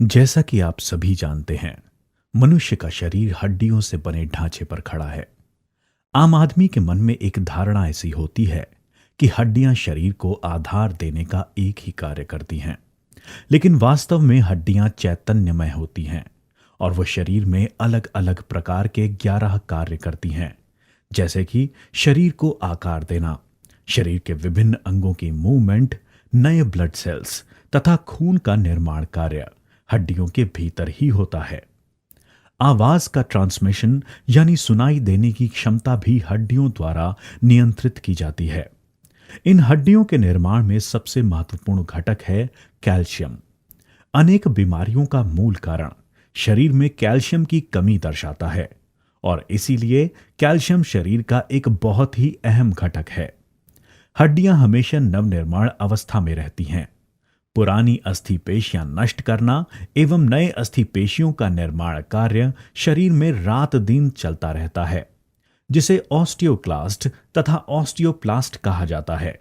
जैसा कि आप सभी जानते हैं, मनुष्य का शरीर हड्डियों से बने ढांचे पर खड़ा है। आम आदमी के मन में एक धारणा ऐसी होती है कि हड्डियां शरीर को आधार देने का एक ही कार्य करती हैं, लेकिन वास्तव में हड्डियां चैतन्यमय होती हैं और वो शरीर में अलग अलग प्रकार के 11 कार्य करती हैं, जैसे कि शरीर को आकार देना, शरीर के विभिन्न अंगों की मूवमेंट, नए ब्लड सेल्स तथा खून का निर्माण कार्य हड्डियों के भीतर ही होता है। आवाज का ट्रांसमिशन यानी सुनाई देने की क्षमता भी हड्डियों द्वारा नियंत्रित की जाती है। इन हड्डियों के निर्माण में सबसे महत्वपूर्ण घटक है कैल्शियम। अनेक बीमारियों का मूल कारण शरीर में कैल्शियम की कमी दर्शाता है और इसीलिए कैल्शियम शरीर का एक बहुत ही अहम घटक है। हड्डियां हमेशा नवनिर्माण अवस्था में रहती हैं। पुरानी अस्थि पेशियां नष्ट करना एवं नए अस्थि पेशियों का निर्माण कार्य शरीर में रात दिन चलता रहता है, जिसे ऑस्टियोक्लास्ट तथा ऑस्टियोप्लास्ट कहा जाता है।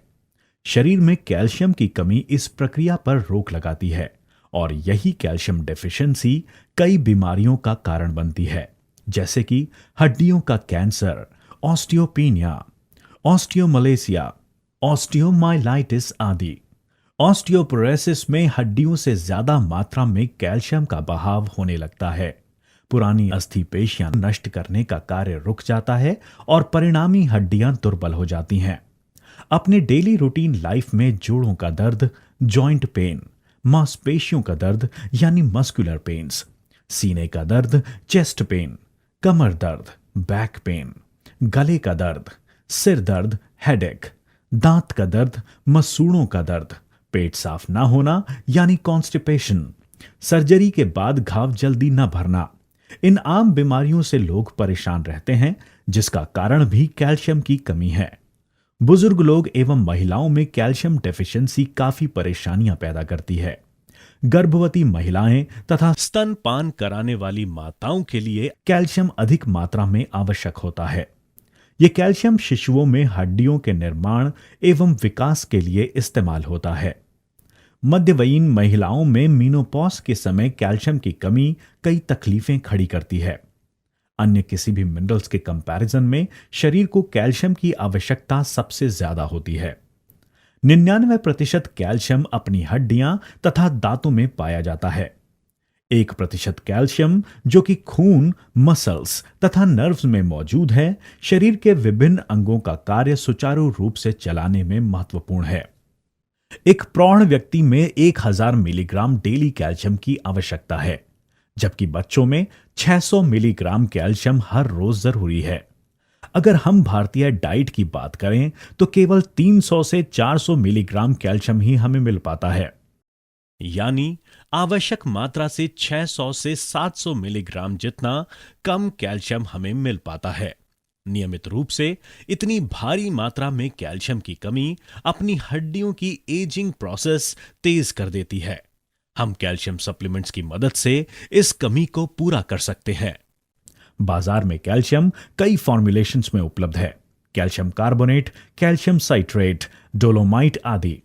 शरीर में कैल्शियम की कमी इस प्रक्रिया पर रोक लगाती है और यही कैल्शियम डेफिशिएंसी कई बीमारियों का कारण बनती है, जैसे कि हड्डियों का कैंसर, ऑस्टियोपीनिया, ऑस्टियोमलेसिया, ऑस्टियोमाइलाइटिस आदि। ऑस्टियोपोरोसिस में हड्डियों से ज्यादा मात्रा में कैल्शियम का बहाव होने लगता है। पुरानी अस्थि पेशियां नष्ट करने का कार्य रुक जाता है और परिणामी हड्डियां दुर्बल हो जाती हैं। अपने डेली रूटीन लाइफ में जोड़ों का दर्द, जॉइंट पेन, मांसपेशियों का दर्द यानी मस्कुलर पेन्स, सीने का दर्द, चेस्ट पेन, कमर दर्द, बैक पेन, गले का दर्द, सिर दर्द, हेडेक, दांत का दर्द, मसूड़ों का दर्द, पेट साफ ना होना यानी कॉन्स्टिपेशन, सर्जरी के बाद घाव जल्दी न भरना, इन आम बीमारियों से लोग परेशान रहते हैं, जिसका कारण भी कैल्शियम की कमी है। बुजुर्ग लोग एवं महिलाओं में कैल्शियम डेफिशिएंसी काफी परेशानियां पैदा करती है। गर्भवती महिलाएं तथा स्तनपान कराने वाली माताओं के लिए कैल्शियम अधिक मात्रा में आवश्यक होता है। यह कैल्शियम शिशुओं में हड्डियों के निर्माण एवं विकास के लिए इस्तेमाल होता है। मध्यवयीन महिलाओं में मीनोपॉज के समय कैल्शियम की कमी कई तकलीफें खड़ी करती है। अन्य किसी भी मिनरल्स के कंपैरिजन में शरीर को कैल्शियम की आवश्यकता सबसे ज्यादा होती है। 99% कैल्शियम अपनी हड्डियां तथा दांतों में पाया जाता है। 1% कैल्शियम जो कि खून, मसल्स तथा नर्व्स में मौजूद है, शरीर के विभिन्न अंगों का कार्य सुचारू रूप से चलाने में महत्वपूर्ण है। एक प्रौढ़ व्यक्ति में 1000 मिलीग्राम डेली कैल्शियम की आवश्यकता है, जबकि बच्चों में 600 मिलीग्राम कैल्शियम हर रोज जरूरी है। अगर हम भारतीय डाइट की बात करें तो केवल 300 से 400 मिलीग्राम कैल्शियम ही हमें मिल पाता है, यानी आवश्यक मात्रा से 600 से 700 मिलीग्राम जितना कम कैल्शियम हमें मिल पाता है। नियमित रूप से इतनी भारी मात्रा में कैल्शियम की कमी अपनी हड्डियों की एजिंग प्रोसेस तेज कर देती है। हम कैल्शियम सप्लीमेंट्स की मदद से इस कमी को पूरा कर सकते हैं। बाजार में कैल्शियम कई फॉर्मुलेशंस में उपलब्ध है, calcium carbonate, calcium citrate, dolomite आदि।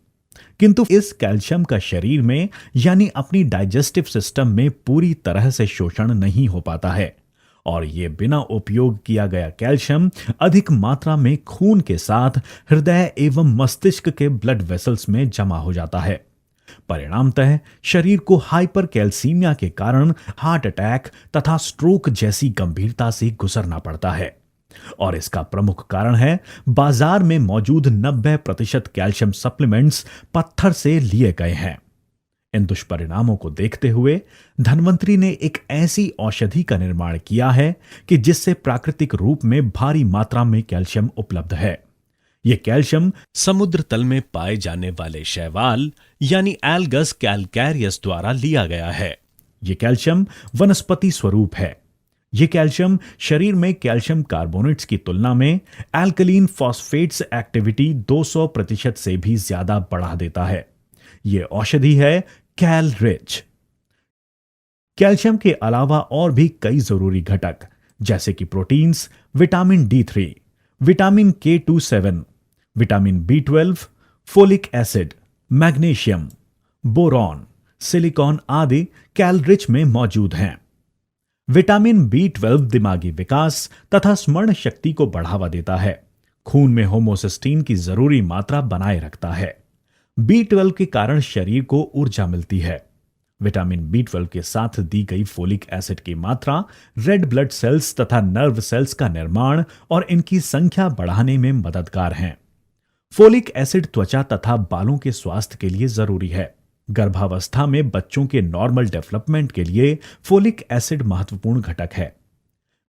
किंतु इस कैल्शियम का शरीर में यानी अपनी डाइजेस्टिव सिस्टम में पूरी तरह से शोषण नहीं हो पाता है और यह बिना उपयोग किया गया कैल्शियम अधिक मात्रा में खून के साथ हृदय एवं मस्तिष्क के ब्लड वेसल्स में जमा हो जाता है। परिणामतः शरीर को हाइपर कैल्सीमिया के कारण हार्ट अटैक तथा स्ट्रोक जैसी गंभीरता से गुजरना पड़ता है और इसका प्रमुख कारण है बाजार में मौजूद 90% कैल्शियम सप्लीमेंट्स पत्थर से लिए गए हैं। इन दुष्परिणामों को देखते हुए धन्वंतरी ने एक ऐसी औषधि का निर्माण किया है कि जिससे प्राकृतिक रूप में भारी मात्रा में कैल्शियम उपलब्ध है। यह कैल्शियम समुद्र तल में पाए जाने वाले शैवाल यानी एल्गस कैलकैरियस द्वारा लिया गया है। यह कैल्शियम वनस्पति स्वरूप है। यह कैल्शियम शरीर में कैल्शियम कार्बोनेट्स की तुलना में एल्कलीन फॉस्फेट्स एक्टिविटी 200% से भी ज्यादा बढ़ा देता है। यह औषधि है कैल रिच। कैल्शियम के अलावा और भी कई जरूरी घटक जैसे कि proteins, vitamin D3, vitamin K27, vitamin B12, folic acid, magnesium, boron, silicon आदि कैल रिच में मौजूद हैं। विटामिन B12 दिमागी विकास तथा स्मरण शक्ति को बढ़ावा देता है। खून में होमोसिस्टीन की जरूरी मात्रा बनाए रखता है। B12 के कारण शरीर को ऊर्जा मिलती है। विटामिन B12 के साथ दी गई फोलिक एसिड की मात्रा रेड ब्लड सेल्स तथा नर्व सेल्स का निर्माण और इनकी संख्या बढ़ाने में मददगार हैं। फोलिक एसिड त्वचा तथा बालों के स्वास्थ्य के लिए जरूरी है। गर्भावस्था में बच्चों के नॉर्मल डेवलपमेंट के लिए फोलिक एसिड महत्वपूर्ण घटक है।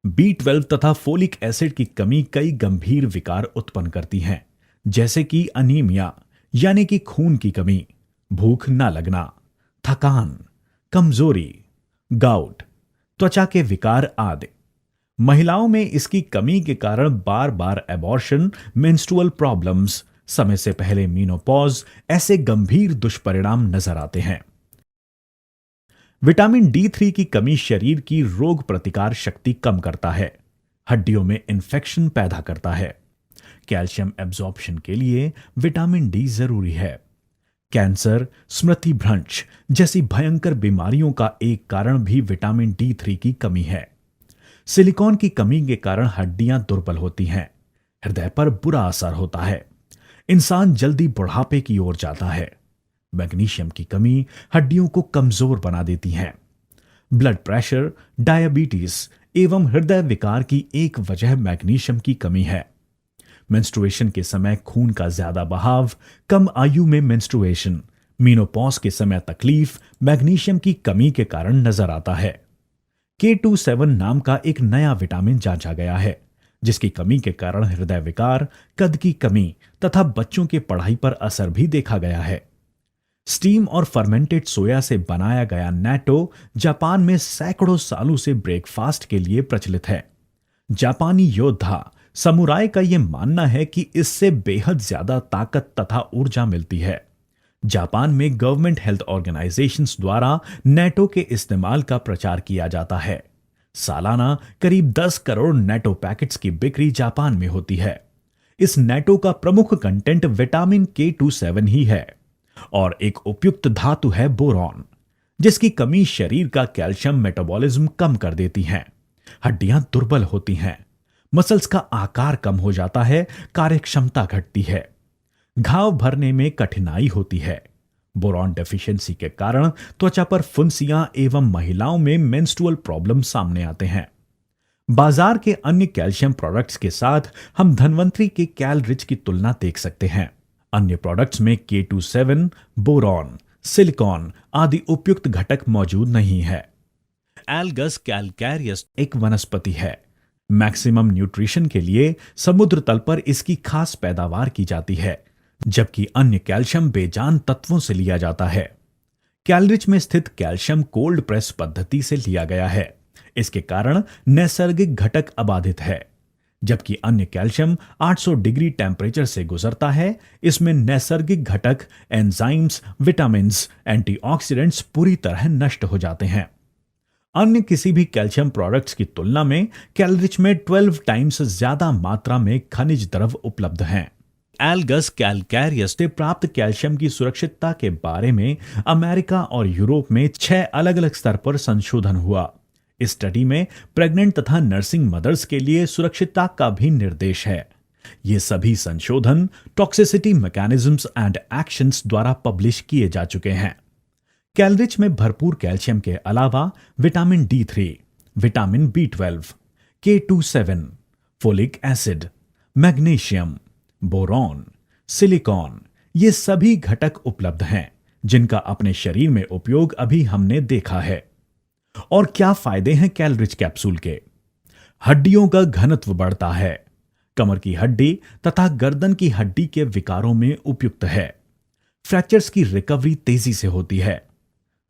B12 तथा फोलिक एसिड की कमी कई गंभीर विकार उत्पन्न करती हैं, जैसे कि अनीमिया यानी कि खून की कमी, भूख न लगना, थकान, कमजोरी, गाउट, त्वचा के विकार आदि। महिलाओं में इसकी कमी के कारण बार बार एबॉर्शन, मेंस्ट्रुअल प्रॉब्लम्स, समय से पहले मीनोपॉज ऐसे गंभीर दुष्परिणाम नजर आते हैं। विटामिन D3 की कमी शरीर की रोग प्रतिकार शक्ति कम करता है, हड्डियों में इंफेक्शन पैदा करता है। कैल्शियम एब्जॉर्प्शन के लिए विटामिन D जरूरी है। कैंसर, स्मृति भ्रंश जैसी भयंकर बीमारियों का एक कारण भी विटामिन D3 की कमी है। सिलिकॉन की कमी के कारण हड्डियां दुर्बल होती हैं, हृदय पर बुरा असर होता है, इंसान जल्दी बुढ़ापे की ओर जाता है। मैग्नीशियम की कमी हड्डियों को कमजोर बना देती है। ब्लड प्रेशर, डायबिटीज एवं हृदय विकार की एक वजह मैग्नीशियम की कमी है। मेंस्ट्रुएशन के समय खून का ज्यादा बहाव, कम आयु में मेंस्ट्रुएशन, मीनोपॉज के समय तकलीफ मैग्नीशियम की कमी के कारण नजर आता है। K27 नाम का एक नया विटामिन जांचा गया है, जिसकी कमी के कारण हृदय विकार, कद की कमी तथा बच्चों के पढ़ाई पर असर भी देखा गया है। स्टीम और फर्मेंटेड सोया से बनाया गया नैटो जापान में सैकड़ों सालों से ब्रेकफास्ट के लिए प्रचलित है। जापानी योद्धा समुराय का यह मानना है कि इससे बेहद ज्यादा ताकत तथा ऊर्जा मिलती है। जापान में गवर्नमेंट हेल्थ ऑर्गेनाइजेशंस द्वारा नैटो के इस्तेमाल का प्रचार किया जाता है। सालाना करीब 10 करोड़ नैटो पैकेट्स की बिक्री जापान में होती है। इस नैटो का प्रमुख कंटेंट विटामिन K27 ही है और एक उपयुक्त धातु है बोरॉन, जिसकी कमी शरीर का कैल्शियम मेटाबॉलिज्म कम कर देती है। हड्डियां दुर्बल होती हैं, मसल्स का आकार कम हो जाता है, कार्यक्षमता घटती है, घाव भरने में कठिनाई होती है। बोरॉन डेफिशिएंसी के कारण त्वचा पर फुंसियां एवं महिलाओं में मेंस्ट्रुअल प्रॉब्लम सामने आते हैं। बाजार के अन्य कैल्शियम प्रोडक्ट्स के साथ हम धन्वंतरी के कैल रिच की तुलना देख सकते हैं। अन्य प्रोडक्ट्स में K27, बोरॉन, सिलिकॉन आदि उपयुक्त घटक मौजूद नहीं है। एल्गस कैलकैरियस एक वनस्पति है। मैक्सिमम न्यूट्रिशन के लिए समुद्र तल पर इसकी खास पैदावार की जाती है, जबकि अन्य कैल्शियम बेजान तत्वों से लिया जाता है। कैलरिच में स्थित कैल्शियम कोल्ड प्रेस पद्धति से लिया गया है। इसके कारण नैसर्गिक घटक अबाधित है, जबकि अन्य कैल्शियम 800 डिग्री टेम्परेचर से गुजरता है। इसमें नैसर्गिक घटक, एंजाइम्स, विटामिन्स, एंटीऑक्सीडेंट्स पूरी तरह नष्ट हो जाते हैं। अन्य किसी भी कैल्शियम प्रोडक्ट्स की तुलना में कैलरिच में 12 टाइम्स ज्यादा मात्रा में खनिज द्रव उपलब्ध हैं। एल्गस कैलकैरियस से प्राप्त कैल्शियम की सुरक्षितता के बारे में अमेरिका और यूरोप में 6 अलग अलग स्तर पर संशोधन हुआ। इस स्टडी में प्रेग्नेंट तथा नर्सिंग मदर्स के लिए सुरक्षितता का भी निर्देश है। ये सभी संशोधन टॉक्सिसिटी मैकेनिज्म्स एंड एक्शंस द्वारा पब्लिश किए जा चुके हैं। कैलरिच में भरपूर कैल्शियम के अलावा vitamin D3, vitamin B12, K27, folic acid, magnesium, boron, silicon ये सभी घटक उपलब्ध हैं, जिनका अपने शरीर में उपयोग अभी हमने देखा है। और क्या फायदे हैं कैलरिच कैप्सूल के? हड्डियों का घनत्व बढ़ता है, कमर की हड्डी तथा गर्दन की हड्डी के विकारों में उपयुक्त है। फ्रैक्चर्स की रिकवरी तेजी से होती है।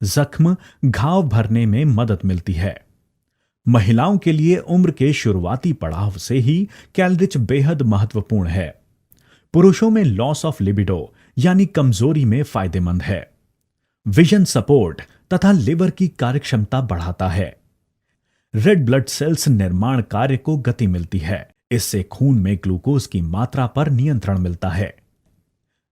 जख्म, घाव भरने में मदद मिलती है। महिलाओं के लिए उम्र के शुरुआती पड़ाव से ही कैलरिच बेहद महत्वपूर्ण है। पुरुषों में लॉस ऑफ लिबिडो यानी कमजोरी में फायदेमंद है। विजन सपोर्ट तथा लिवर की कार्यक्षमता बढ़ाता है। रेड ब्लड सेल्स निर्माण कार्य को गति मिलती है। इससे खून में ग्लूकोज की मात्रा पर नियंत्रण मिलता है।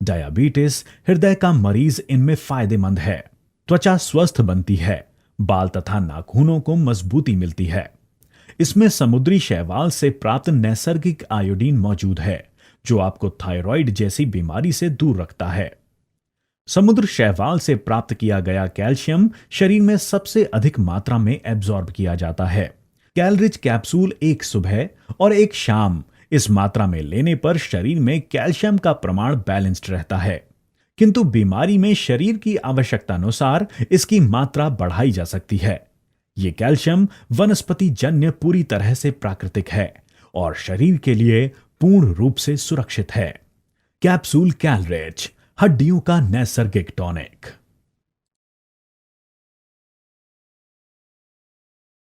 डायबिटीज, हृदय का मरीज इनमें फायदेमंद है। त्वचा स्वस्थ बनती है, बाल तथा नाखूनों को मजबूती मिलती है। इसमें समुद्री शैवाल से प्राप्त नैसर्गिक आयोडीन मौजूद है, जो आपको थायराइड जैसी बीमारी से दूर रखता है। समुद्र शैवाल से प्राप्त किया गया कैल्शियम शरीर में सबसे अधिक मात्रा में एब्जॉर्ब किया जाता है। कैलरिच कैप्सूल एक सुबह और एक शाम इस मात्रा में लेने पर शरीर में कैल्शियम का प्रमाण बैलेंस्ड रहता है, किंतु बीमारी में शरीर की आवश्यकता अनुसार इसकी मात्रा बढ़ाई जा सकती है। ये कैल्शियम वनस्पति जन्य पूरी तरह से प्राकृतिक है और शरीर के लिए पूर्ण रूप से सुरक्षित है। कैप्सूल कैलरिच, हड्डियों का नैसर्गिक टॉनिक।